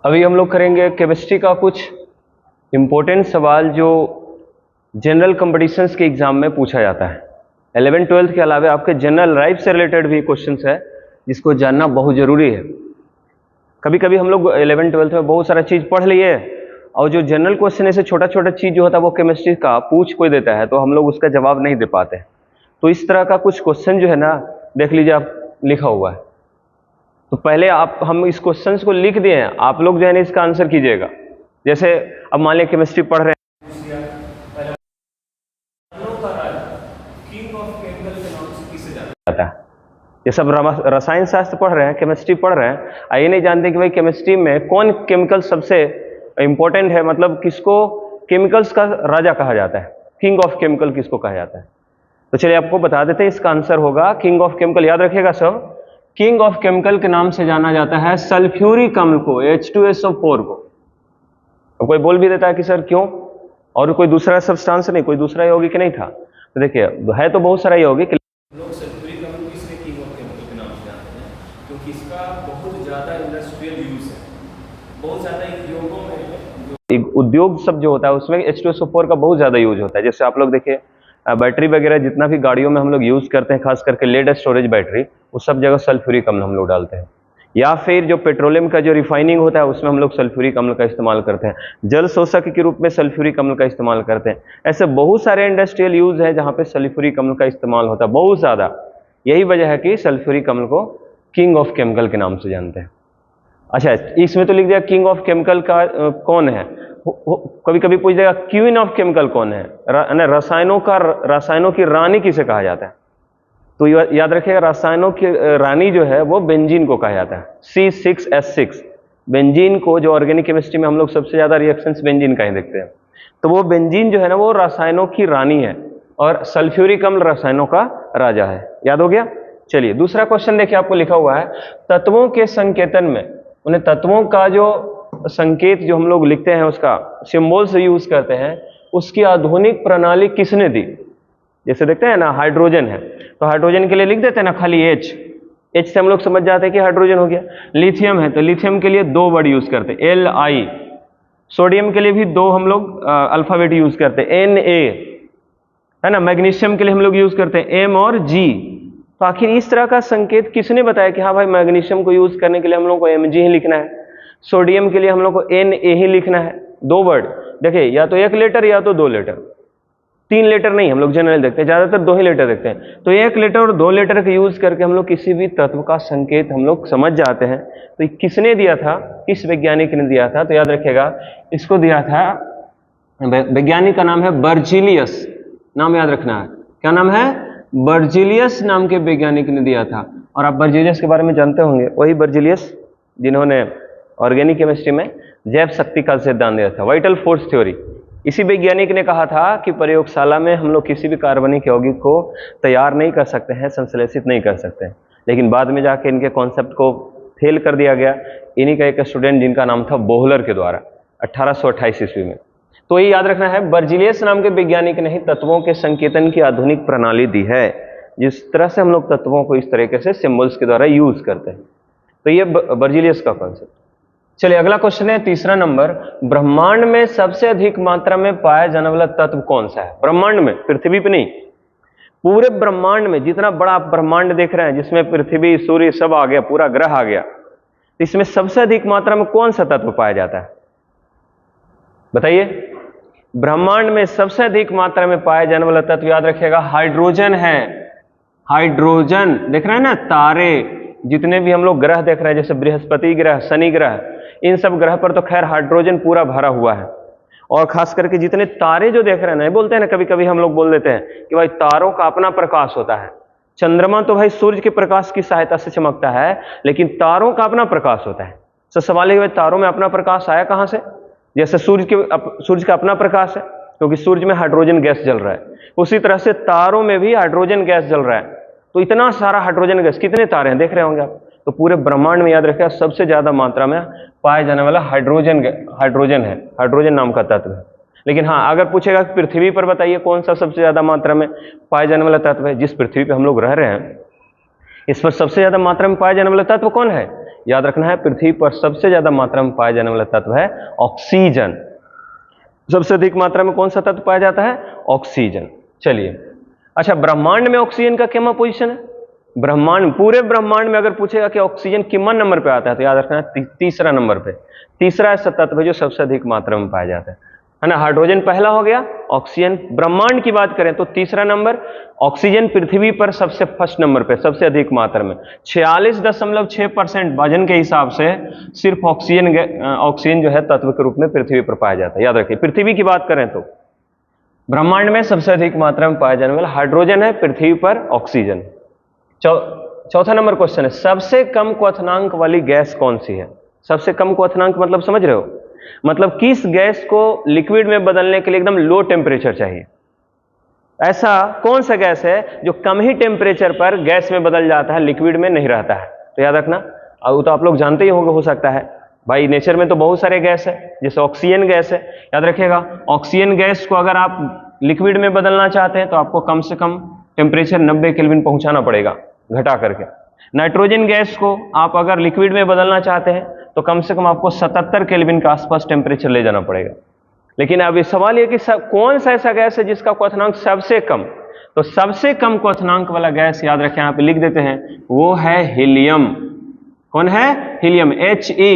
अभी हम लोग करेंगे केमिस्ट्री का कुछ इम्पोर्टेंट सवाल जो जनरल कॉम्पिटिशन्स के एग्जाम में पूछा जाता है। 11th-12th के अलावा आपके जनरल लाइफ से रिलेटेड भी क्वेश्चंस है जिसको जानना बहुत ज़रूरी है। कभी कभी हम लोग 11th-12th में बहुत सारा चीज़ पढ़ लिए और जो जनरल क्वेश्चन ऐसे छोटा छोटा चीज़ जो होता है वो केमिस्ट्री का पूछ कोई देता है तो हम लोग उसका जवाब नहीं दे पाते। तो इस तरह का कुछ क्वेश्चन जो है ना, देख लीजिए आप लिखा हुआ है। तो पहले हम इस क्वेश्चंस को लिख दिए हैं, आप लोग जो है ना इसका आंसर कीजिएगा। जैसे अब मान लिया केमिस्ट्री पढ़ रहे हैं, ये सब रसायन शास्त्र पढ़ रहे हैं, केमिस्ट्री पढ़ रहे हैं, ये नहीं जानते कि भाई केमिस्ट्री में कौन केमिकल सबसे इंपॉर्टेंट है, मतलब किसको केमिकल्स का राजा कहा जाता है, किंग ऑफ केमिकल किसको कहा जाता है। तो चलिए आपको बता देते हैं, इसका आंसर होगा किंग ऑफ केमिकल। याद रखिएगा सब, किंग ऑफ केमिकल के नाम से जाना जाता है सल्फ्यूरिक अम्ल को, H2SO4 को। अब कोई बोल भी देता है कि सर क्यों, और कोई दूसरा सब्सटेंस नहीं, कोई दूसरा यौगिक नहीं था। तो देखिए है तो बहुत सारा यौगिक, लोग सल्फ्यूरिक अम्ल को इसलिए किंग ऑफ केमिकल के नाम से जानते हैं क्योंकि इसका बहुत ज़्यादा इंडस्ट्रियल यूज है। बहुत ज़्यादा उद्योगों में उद्योग सब जो होता है उसमें H2SO4 का बहुत ज़्यादा यूज होता है। जैसे आप लोग देखिए बैटरी वगैरह जितना भी गाड़ियों में हम लोग यूज़ करते हैं, खास करके लेड स्टोरेज बैटरी, उस सब जगह सल्फ्यूरिक अम्ल हम लोग डालते हैं। या फिर जो पेट्रोलियम का जो रिफाइनिंग होता है उसमें हम लोग सल्फ्यूरिक अम्ल का इस्तेमाल करते हैं। जल शोषक के रूप में सल्फ्यूरिक अम्ल का इस्तेमाल करते हैं। ऐसे बहुत सारे इंडस्ट्रियल यूज है जहाँ पे सल्फ्यूरिक अम्ल का इस्तेमाल होता है बहुत ज़्यादा। यही वजह है कि सल्फ्यूरिक अम्ल को किंग ऑफ केमिकल के नाम से जानते हैं। अच्छा, इसमें तो लिख दिया किंग ऑफ केमिकल का कौन है, कभी कभी पूछ देगा क्वीन ऑफ केमिकल कौन है, रसायनों की रानी किसे कहा जाता है। तो याद रखिएगा रसायनों की रानी जो है वो बेंजीन को कहा जाता है, C6H6। बेंजीन को जो ऑर्गेनिक केमिस्ट्री में हम लोग सबसे ज्यादा रिएक्शंस बेंजीन का ही देखते हैं, तो वो बेंजीन जो है ना वो रसायनों की रानी है और सल्फ्यूरिक अम्ल रसायनों का राजा है। याद हो गया। चलिए दूसरा क्वेश्चन देखिए, आपको लिखा हुआ है तत्वों के संकेतन में, उन्हें तत्वों का जो संकेत जो हम लोग लिखते हैं उसका सिंबल से यूज करते हैं, उसकी आधुनिक प्रणाली किसने दी। जैसे देखते हैं ना हाइड्रोजन है तो हाइड्रोजन के लिए लिख देते हैं ना खाली H से हम लोग समझ जाते हैं कि हाइड्रोजन हो गया। लिथियम है तो लिथियम के लिए 2 वर्ड यूज करते हैं Li। सोडियम के लिए भी 2 हम लोग अल्फाबेट यूज करते हैं Na, है ना। मैग्नीशियम के लिए हम लोग यूज करते हैं M और G। तो आखिर इस तरह का संकेत किसने बताया कि हाँ भाई मैग्नीशियम को यूज करने के लिए हम लोग को Mg ही लिखना है, सोडियम के लिए हम लोग को Na ही लिखना है। 2 वर्ड देखिए, या तो 1 लेटर या तो 2 लेटर, 3 लेटर नहीं हम लोग जनरल देखते हैं, ज्यादातर 2 ही लेटर देखते हैं। तो 1 लेटर और 2 लेटर का यूज करके हम लोग किसी भी तत्व का संकेत हम लोग समझ जाते हैं। तो ये किसने दिया था, किस वैज्ञानिक ने दिया था, तो याद रखिएगा इसको दिया था, वैज्ञानिक का नाम है बर्जीलियस। नाम याद रखना है, क्या नाम है, बर्जीलियस नाम के वैज्ञानिक ने दिया था। और आप बर्जीलियस के बारे में जानते होंगे, वही बर्जीलियस जिन्होंने ऑर्गेनिक केमिस्ट्री में जैव शक्ति का सिद्धांत दिया था, वाइटल फोर्स थ्योरी। इसी वैज्ञानिक ने कहा था कि प्रयोगशाला में हम लोग किसी भी कार्बनिक यौगिक को तैयार नहीं कर सकते हैं, संश्लेषित नहीं कर सकते हैं। लेकिन बाद में जाके इनके कॉन्सेप्ट को फेल कर दिया गया। इन्हीं का एक स्टूडेंट जिनका नाम था बोहलर के द्वारा 1828 ईस्वी में। तो ये याद रखना है, बर्जीलियस नाम के वैज्ञानिक ने ही तत्वों के संकेतन की आधुनिक प्रणाली दी है, जिस तरह से हम लोग तत्वों को इस तरीके से सिंबल्स के द्वारा यूज करते हैं। तो ये बर्जीलियस का कॉन्सेप्ट। चलिए अगला क्वेश्चन है 3रा नंबर, ब्रह्मांड में सबसे अधिक मात्रा में पाया जाने वाला तत्व कौन सा है। ब्रह्मांड में, पृथ्वी पे नहीं, पूरे ब्रह्मांड में जितना बड़ा आप ब्रह्मांड देख रहे हैं जिसमें पृथ्वी सूर्य सब आ गया, पूरा ग्रह आ गया, इसमें सबसे अधिक मात्रा में कौन सा तत्व पाया जाता है, बताइए। ब्रह्मांड में सबसे अधिक मात्रा में पाया जाने वाला तत्व याद रखिएगा हाइड्रोजन है। हाइड्रोजन देख रहे हैं ना, तारे जितने भी हम लोग ग्रह देख रहे हैं, जैसे बृहस्पति ग्रह, शनि ग्रह, इन सब ग्रह पर तो खैर हाइड्रोजन पूरा भरा हुआ है। और खास करके जितने तारे जो देख रहे हैं ना, बोलते हैं ना कभी कभी हम लोग बोल देते हैं कि भाई तारों का अपना प्रकाश होता है। चंद्रमा तो भाई सूर्य के प्रकाश की सहायता से चमकता है, लेकिन तारों का अपना प्रकाश होता है। तो सवाल है तारों में अपना प्रकाश आया कहां से। जैसे सूर्य का अपना प्रकाश है क्योंकि सूर्य में हाइड्रोजन गैस जल रहा है, उसी तरह से तारों में भी हाइड्रोजन गैस जल रहा है। तो इतना सारा हाइड्रोजन गैस, कितने तारे हैं देख रहे होंगे आप। तो पूरे ब्रह्मांड में याद रखिएगा सबसे ज्यादा मात्रा में पाया जाने वाला हाइड्रोजन है, हाइड्रोजन नाम का तत्व है। लेकिन हाँ, अगर पूछेगा कि पृथ्वी पर बताइए कौन सा सबसे ज्यादा मात्रा में पाया जाने वाला तत्व है, जिस पृथ्वी पर हम लोग रह रहे हैं इस पर सबसे ज्यादा मात्रा में पाया जाने वाला तत्व कौन है, याद रखना है, पृथ्वी पर सबसे ज्यादा मात्रा में पाया जाने वाला तत्व है ऑक्सीजन। सबसे अधिक मात्रा में कौन सा तत्व पाया जाता है? ऑक्सीजन। चलिए, अच्छा, ब्रह्मांड में ऑक्सीजन का क्या पोजीशन है? ब्रह्मांड, पूरे ब्रह्मांड में अगर पूछेगा कि ऑक्सीजन कितने नंबर पे आता है, तो याद रखना है तीसरा नंबर पे। तीसरा ऐसा तत्व है जो सबसे अधिक मात्रा में पाया जाता है ना। हाइड्रोजन पहला हो गया, ऑक्सीजन ब्रह्मांड की बात करें तो तीसरा नंबर, ऑक्सीजन पृथ्वी पर सबसे फर्स्ट नंबर पे, सबसे अधिक मात्रा में 46.6% वजन के हिसाब से सिर्फ ऑक्सीजन जो है तत्व के रूप में पृथ्वी पर पाया जाता है। याद रखिए, पृथ्वी की बात करें तो ब्रह्मांड में सबसे अधिक मात्रा में पाया जाने वाला हाइड्रोजन है, पृथ्वी पर ऑक्सीजन। चौथा नंबर क्वेश्चन है, सबसे कम क्वथनांक वाली गैस कौन सी है? सबसे कम क्वथनांक मतलब समझ रहे हो? मतलब किस गैस को लिक्विड में बदलने के लिए एकदम लो टेम्परेचर चाहिए? ऐसा कौन सा गैस है जो कम ही टेम्परेचर पर गैस में बदल जाता है, लिक्विड में नहीं रहता है? तो याद रखना, और तो आप लोग जानते ही होंगे, हो सकता है भाई, नेचर में तो बहुत सारे गैस है, जैसे ऑक्सीजन गैस है। याद रखिएगा, ऑक्सीजन गैस को अगर आप लिक्विड में बदलना चाहते हैं तो आपको कम से कम टेम्परेचर 90 केल्विन पहुंचाना पड़ेगा घटा करके। नाइट्रोजन गैस को आप अगर लिक्विड में बदलना चाहते हैं तो कम से कम आपको 77 केल्विन के आसपास टेम्परेचर ले जाना पड़ेगा। लेकिन अब सवाल यह कि कौन सा ऐसा गैस है जिसका क्वथनांक सबसे कम? तो सबसे कम क्वथनांक वाला गैस, याद रखें, यहाँ पे लिख देते हैं, वो है हीलियम। कौन है? हीलियम, He,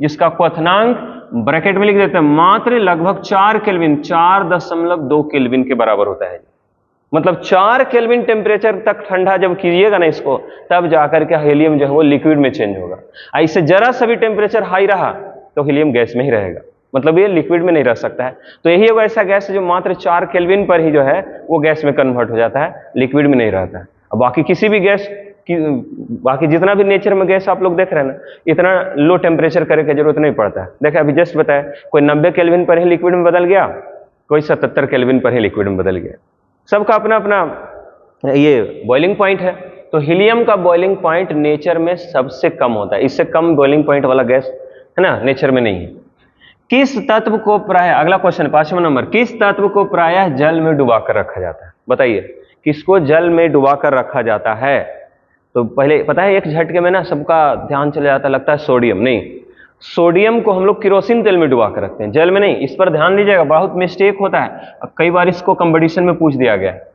जिसका क्वथनांक ब्रैकेट में लिख देते हैं मात्र लगभग 4 केल्विन, 4.2 केल्विन के बराबर होता है। मतलब 4 केल्विन टेम्परेचर तक ठंडा जब कीजिएगा ना इसको, तब जाकर के हीलियम जो है वो लिक्विड में चेंज होगा। ऐसे जरा सा भी टेम्परेचर हाई रहा तो हीलियम गैस में ही रहेगा, मतलब ये लिक्विड में नहीं रह सकता है। तो यही एक ऐसा गैस है जो मात्र 4 केल्विन पर ही जो है वो गैस में कन्वर्ट हो जाता है, लिक्विड में नहीं रहता है। अब बाकी किसी भी गैस की, बाकी जितना भी नेचर में गैस आप लोग देख रहे हैं ना, इतना लो टेम्परेचर करने की जरूरत नहीं पड़ता है। देखिए अभी जस्ट बताया, कोई 90 केल्विन पर ही लिक्विड में बदल गया, कोई 77 केल्विन पर ही लिक्विड में बदल गया। सबका अपना अपना ये बॉइलिंग पॉइंट है। तो हीलियम का बॉइलिंग पॉइंट नेचर में सबसे कम होता है, इससे कम बॉइलिंग पॉइंट वाला गैस है ना नेचर में नहीं है। किस तत्व को प्रायः, अगला क्वेश्चन 5वां नंबर, किस तत्व को प्रायः जल में डुबा कर रखा जाता है? बताइए, किसको जल में डुबा कर रखा जाता है? तो पहले पता है, एक झटके में ना सबका ध्यान चला जाता, लगता है सोडियम। नहीं, सोडियम को हम लोग केरोसिन तेल में डुबा कर रखते हैं, जल में नहीं। इस पर ध्यान दीजिएगा, बहुत मिस्टेक होता है, कई बार इसको कंपटीशन में पूछ दिया गया है।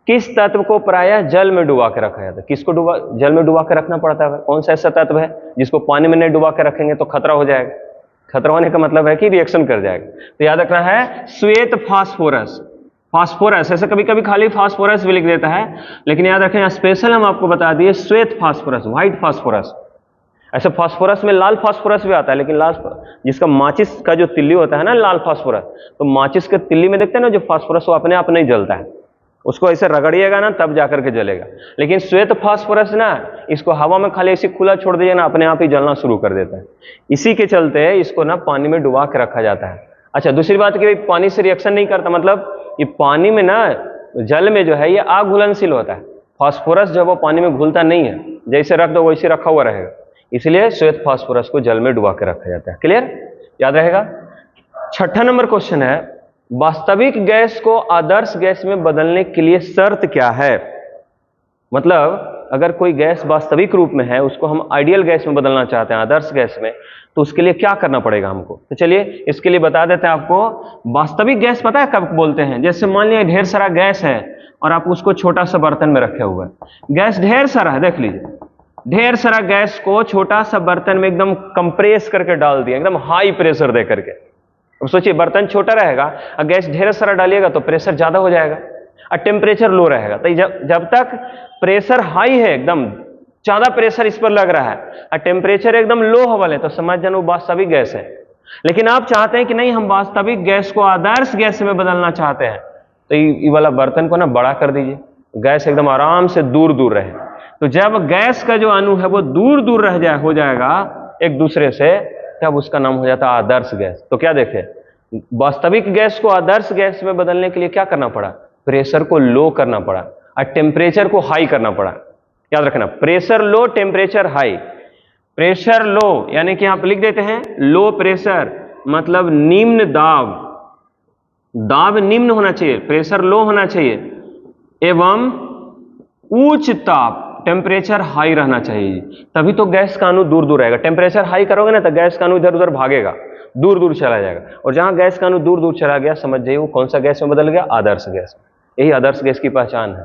किस तत्व को प्रायः जल में डुबा के रखा जाता है? किसको जल में डुबा के रखना पड़ता है? कौन सा ऐसा तत्व है जिसको पानी में नहीं डुबा के रखेंगे तो खतरा हो जाएगा? खतरा होने का मतलब है कि रिएक्शन कर जाएगा। तो याद रखना है श्वेत फास्फोरस। फास्फोरस, ऐसे कभी कभी खाली फास्फोरस भी लिख देता है, लेकिन याद रखें स्पेशल हम आपको बता दिए श्वेत फास्फोरस, व्हाइट फास्फोरस। ऐसे फास्फोरस में लाल फास्फोरस भी आता है, लेकिन लाल जिसका माचिस का जो तिल्ली होता है ना, लाल फास्फोरस, तो माचिस के तिल्ली में देखते हैं ना जो फास्फोरस, वो अपने आप नहीं जलता है, उसको ऐसे रगड़िएगा ना तब जाकर के जलेगा। लेकिन श्वेत फास्फोरस ना, इसको हवा में खाली ऐसे खुला छोड़ दीजिए ना, अपने आप ही जलना शुरू कर देता है। इसी के चलते इसको ना पानी में डुबा के रखा जाता है। अच्छा, दूसरी बात कि पानी से रिएक्शन नहीं करता, मतलब ये पानी में ना, जल में जो है ये आग घुलनशील होता है। फास्फोरस जो वो पानी में घुलता नहीं है, जैसे रख दो वैसे रखा हुआ रहेगा, इसलिए श्वेत फास्फोरस को जल में डुबा के रखा जाता है। क्लियर? याद रहेगा। 6वां नंबर क्वेश्चन है, वास्तविक गैस को आदर्श गैस में बदलने के लिए शर्त क्या है? मतलब अगर कोई गैस वास्तविक रूप में है, उसको हम आइडियल गैस में बदलना चाहते हैं, आदर्श गैस में, तो उसके लिए क्या करना पड़ेगा हमको? तो चलिए इसके लिए बता देते हैं आपको। वास्तविक गैस पता है कब बोलते हैं? जैसे मान लिया ढेर सारा गैस है और आप उसको छोटा सा बर्तन में रखे हुए हैं, गैस ढेर सारा है, देख लीजिए, ढेर सारा गैस को छोटा सा बर्तन में एकदम कंप्रेस करके डाल दिया, एकदम हाई प्रेशर दे करके। अब सोचिए, बर्तन छोटा रहेगा और गैस ढेर सारा डालिएगा तो प्रेशर ज्यादा हो जाएगा और टेम्परेचर लो रहेगा। तो जब तक प्रेशर हाई है, एकदम ज्यादा प्रेशर इस पर लग रहा है और टेम्परेचर एकदम लो हो वाले, तो समझ जाना वो वास्तविक गैस है। लेकिन आप चाहते हैं कि नहीं, हम वास्तविक गैस को आदर्श गैस में बदलना चाहते हैं, तो ये वाला बर्तन को ना बड़ा कर दीजिए, गैस एकदम आराम से दूर दूर रहे। तो जब गैस का जो अणु है वो दूर दूर हो जाएगा एक दूसरे से, तब उसका नाम हो जाता है आदर्श गैस। तो क्या देखें, वास्तविक गैस को आदर्श गैस में बदलने के लिए क्या करना पड़ा? प्रेशर को लो करना पड़ा और टेम्परेचर को हाई करना पड़ा। याद रखना, pressure low, temperature high. Pressure low यानी कि आप लिख देते हैं लो प्रेशर, मतलब निम्न दाब, दाब निम्न होना चाहिए, प्रेशर लो होना चाहिए, एवं उच्च ताप, टेम्परेचर हाई रहना चाहिए, तभी तो गैस का अणु दूर दूर रहेगा। टेम्परेचर हाई करोगे ना तो गैस का अणु इधर उधर भागेगा, दूर दूर चला जाएगा, और जहां गैस का अणु दूर दूर चला गया समझ जाइए वो कौन सा गैस में बदल गया, आदर्श गैस। यही आदर्श गैस की पहचान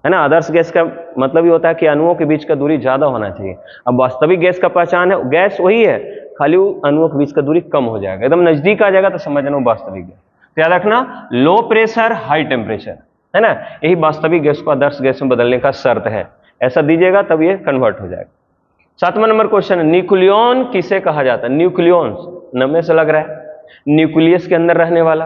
है ना। आदर्श गैस का मतलब ये होता है कि अणुओं के बीच का दूरी ज्यादा होना चाहिए। अब वास्तविक गैस का पहचान है, गैस वही है, खाली वो अणुओं के बीच का दूरी कम हो जाएगा, एकदम नजदीक आ जाएगा तो समझना वो वास्तविक गैस। तो याद रखना, लो प्रेशर हाई टेम्परेचर, है ना, यही वास्तविक गैस को आदर्श गैस में बदलने का शर्त है। ऐसा दीजिएगा तब ये कन्वर्ट हो जाएगा। 7वां नंबर क्वेश्चन है, न्यूक्लियॉन किसे कहा जाता है? न्यूक्लियॉन्स नाम में से लग रहा है न्यूक्लियस के अंदर रहने वाला,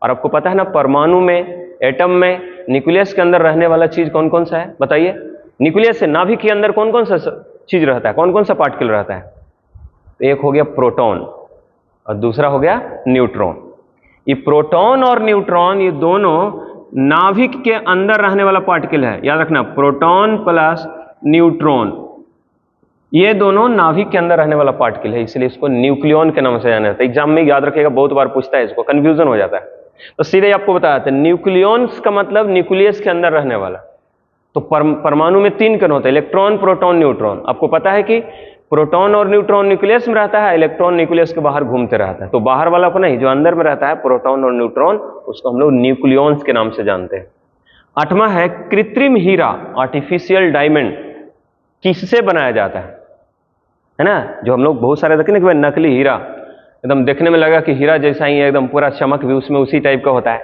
और आपको पता है ना परमाणु में, एटम में न्यूक्लियस के अंदर रहने वाला चीज कौन कौन सा है बताइए। न्यूक्लियस से नाभिक के अंदर कौन कौन सा चीज रहता है, कौन कौन सा पार्टिकल रहता है? एक हो गया प्रोटॉन और दूसरा हो गया न्यूट्रॉन। ये प्रोटॉन और न्यूट्रॉन ये दोनों नाभिक के अंदर रहने वाला पार्टिकल है। याद रखना, प्रोटॉन प्लस न्यूट्रॉन ये दोनों नाभिक के अंदर रहने वाला पार्टिकल है, इसलिए इसको न्यूक्लियॉन के नाम से जाना जाता है। एग्जाम में याद रखिएगा, बहुत बार पूछता है इसको, कंफ्यूजन हो जाता है। तो सीधे आपको बताया था, न्यूक्लियॉन्स का मतलब न्यूक्लियस के अंदर रहने वाला। तो परमाणु में 3 कण होते हैं, इलेक्ट्रॉन, प्रोटॉन, न्यूट्रॉन। आपको पता है कि प्रोटॉन और न्यूट्रॉन न्यूक्लियस में रहता है, इलेक्ट्रॉन न्यूक्लियस के बाहर घूमते रहता है। तो बाहर वाला को नहीं, जो अंदर में रहता है प्रोटॉन और न्यूट्रॉन, उसको हम लोग न्यूक्लियॉन्स के नाम से जानते हैं। 8वां है, कृत्रिम हीरा, आर्टिफिशियल डायमंड किससे बनाया जाता है ना। जो हम लोग बहुत सारे देखें ना कि नकली हीरा एकदम देखने में लगा कि हीरा जैसा ही है, एकदम पूरा चमक भी उसमें उसी टाइप का होता है,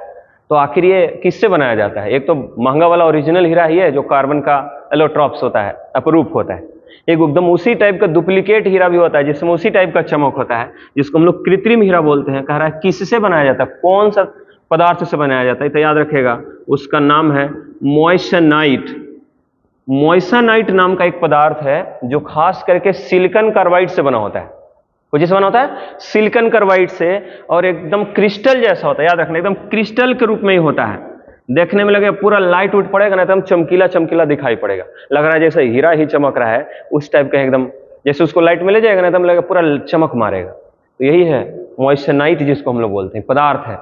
तो आखिर ये किससे बनाया जाता है? एक तो महंगा वाला ओरिजिनल हीरा ही है जो कार्बन का एलोट्रॉप्स होता है, अपरूप होता है। एक एकदम उसी टाइप का डुप्लीकेट हीरा भी होता है जिसमें उसी टाइप का चमक होता है, जिसको हम लोग कृत्रिम हीरा बोलते हैं। कह रहा है किससे बनाया जाता है, कौन सा पदार्थ से बनाया जाता है? तो याद रखिएगा, उसका नाम है मोइसनाइट। मोइसनाइट नाम का एक पदार्थ है जो खास करके सिलिकॉन कार्बाइड से बना होता है। वो जिससे बना होता है सिलिकॉन कार्बाइड से, और एकदम क्रिस्टल जैसा होता है। याद रखना, एकदम क्रिस्टल के रूप में ही होता है। देखने में लगे पूरा लाइट उठ पड़ेगा ना, एकदम चमकीला चमकीला दिखाई पड़ेगा, लग रहा है जैसे हीरा ही चमक रहा है, उस टाइप का एकदम। जैसे उसको लाइट में ले जाएगा ना, एकदम लगेगा पूरा चमक मारेगा। तो यही है मोइसनाइट, जिसको हम लोग बोलते हैं। पदार्थ है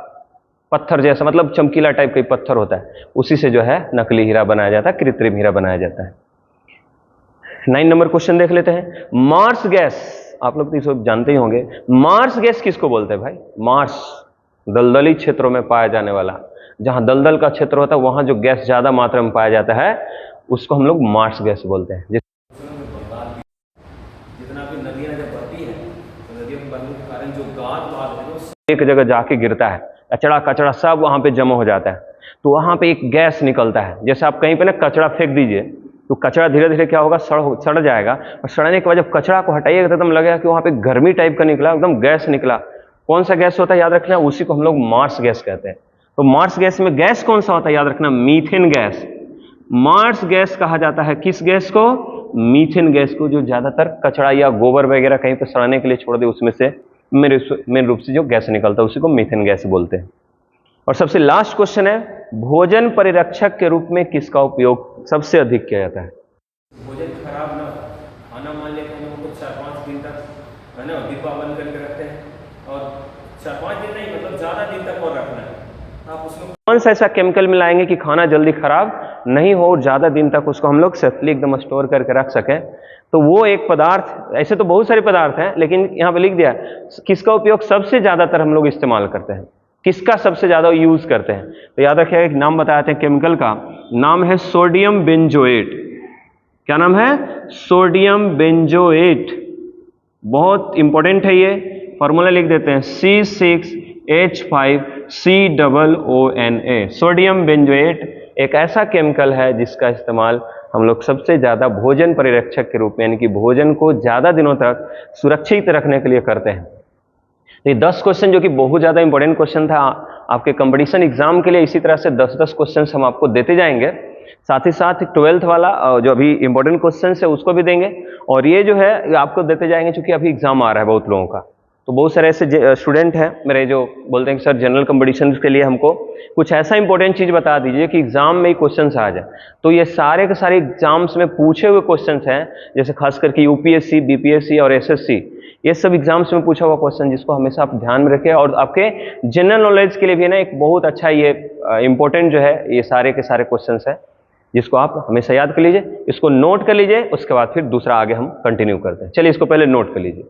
पत्थर जैसा, मतलब चमकीला टाइप का ही पत्थर होता है, उसी से जो है नकली हीरा बनाया जाता है, कृत्रिम हीरा बनाया जाता है। 9 नंबर क्वेश्चन देख लेते हैं। मार्स गैस, आप लोग तो ये सब जानते ही होंगे। मार्स गैस किसको बोलते हैं भाई? मार्स, दलदली क्षेत्रों में पाया जाने वाला, जहां दलदल का क्षेत्र होता है वहां जो गैस ज्यादा मात्रा में पाया जाता है उसको हम लोग मार्स गैस बोलते हैं। जितना भी नदियां जब बहती है तो नदियों के बहने के कारण जो गाद वाद है वो एक जगह जाके गिरता है, कचड़ा कचड़ा सब वहां पे जमा हो जाता है, तो वहां पे एक गैस निकलता है। जैसे आप कहीं पे ना कचड़ा फेंक दीजिए तो कचड़ा धीरे धीरे क्या होगा, सड़ जाएगा, और सड़ने के बाद जब कचड़ा को हटाइएगा तो एकदम लगेगा कि वहां पे गर्मी टाइप का निकला, एकदम गैस निकला। कौन सा गैस होता है याद रखना, उसी को हम लोग मार्स गैस कहते हैं। तो मार्स गैस में गैस कौन सा होता है याद रखना, मीथेन गैस। मार्स गैस कहा जाता है किस गैस को? मीथेन गैस को, जो ज्यादातर कचड़ा या गोबर वगैरह कहीं पर सड़ने के लिए छोड़ दे उसमें से मेन रूप से जो गैस निकलता है उसी को मीथेन गैस बोलते हैं। और सबसे लास्ट क्वेश्चन है, भोजन परिरक्षक के रूप में किसका उपयोग सबसे अधिक किया जाता है? भोजन खराब ना हो, खाना मान लेते हैं हम लोग 4-5 दिन तक, है ना, डिब्बा बंद करके रखते हैं, और 4-5 दिन नहीं, मतलब ज़्यादा दिन तक और रखना है। आप उसमें कौन सा ऐसा केमिकल मिलाएंगे कि खाना जल्दी खराब नहीं हो और ज़्यादा दिन तक उसको हम लोग सेफली एकदम स्टोर करके रख सकें? तो वो एक पदार्थ, ऐसे तो बहुत सारे पदार्थ हैं लेकिन यहाँ पे लिख दिया किसका उपयोग सबसे ज़्यादातर हम लोग इस्तेमाल करते हैं, किसका सबसे ज़्यादा यूज़ करते हैं। तो याद रखिएगा, एक नाम बताते हैं केमिकल का, नाम है सोडियम बेंजोएट। क्या नाम है? Sodium benzoate. बहुत इंपॉर्टेंट है ये, फॉर्मूला लिख देते हैं C6H5COONA। सोडियम बेंजोएट एक ऐसा केमिकल है जिसका इस्तेमाल हम लोग सबसे ज़्यादा भोजन परिरक्षक के रूप में, यानी कि भोजन को ज़्यादा दिनों तक सुरक्षित रखने के लिए करते हैं। ये 10 क्वेश्चन जो कि बहुत ज़्यादा इंपॉर्टेंट क्वेश्चन था आपके कंपटीशन एग्जाम के लिए, इसी तरह से 10-10 क्वेश्चन हम आपको देते जाएंगे। साथ ही साथ 12th वाला जो अभी इंपॉर्टेंट क्वेश्चन है उसको भी देंगे, और ये जो है आपको देते जाएंगे क्योंकि अभी एग्जाम आ रहा है बहुत लोगों का। तो बहुत सारे ऐसे स्टूडेंट हैं मेरे जो बोलते हैं कि सर जनरल कंपटीशन के लिए हमको कुछ ऐसा इंपॉर्टेंट चीज़ बता दीजिए कि एग्जाम में ही क्वेश्चन आ जाए। तो ये सारे के सारे एग्जाम्स में पूछे हुए क्वेश्चन हैं, जैसे खास करके यूपीएससी, बीपीएससी और एसएससी, ये सब एग्जाम्स में पूछा हुआ क्वेश्चन, जिसको हमेशा आप ध्यान में रखें। और आपके जनरल नॉलेज के लिए भी ना एक बहुत अच्छा ये इंपॉर्टेंट जो है ये सारे के सारे क्वेश्चन है। जिसको आप हमेशा याद कर लीजिए, इसको नोट कर लीजिए, उसके बाद फिर दूसरा आगे हम कंटिन्यू करते हैं। चलिए इसको पहले नोट कर लीजिए।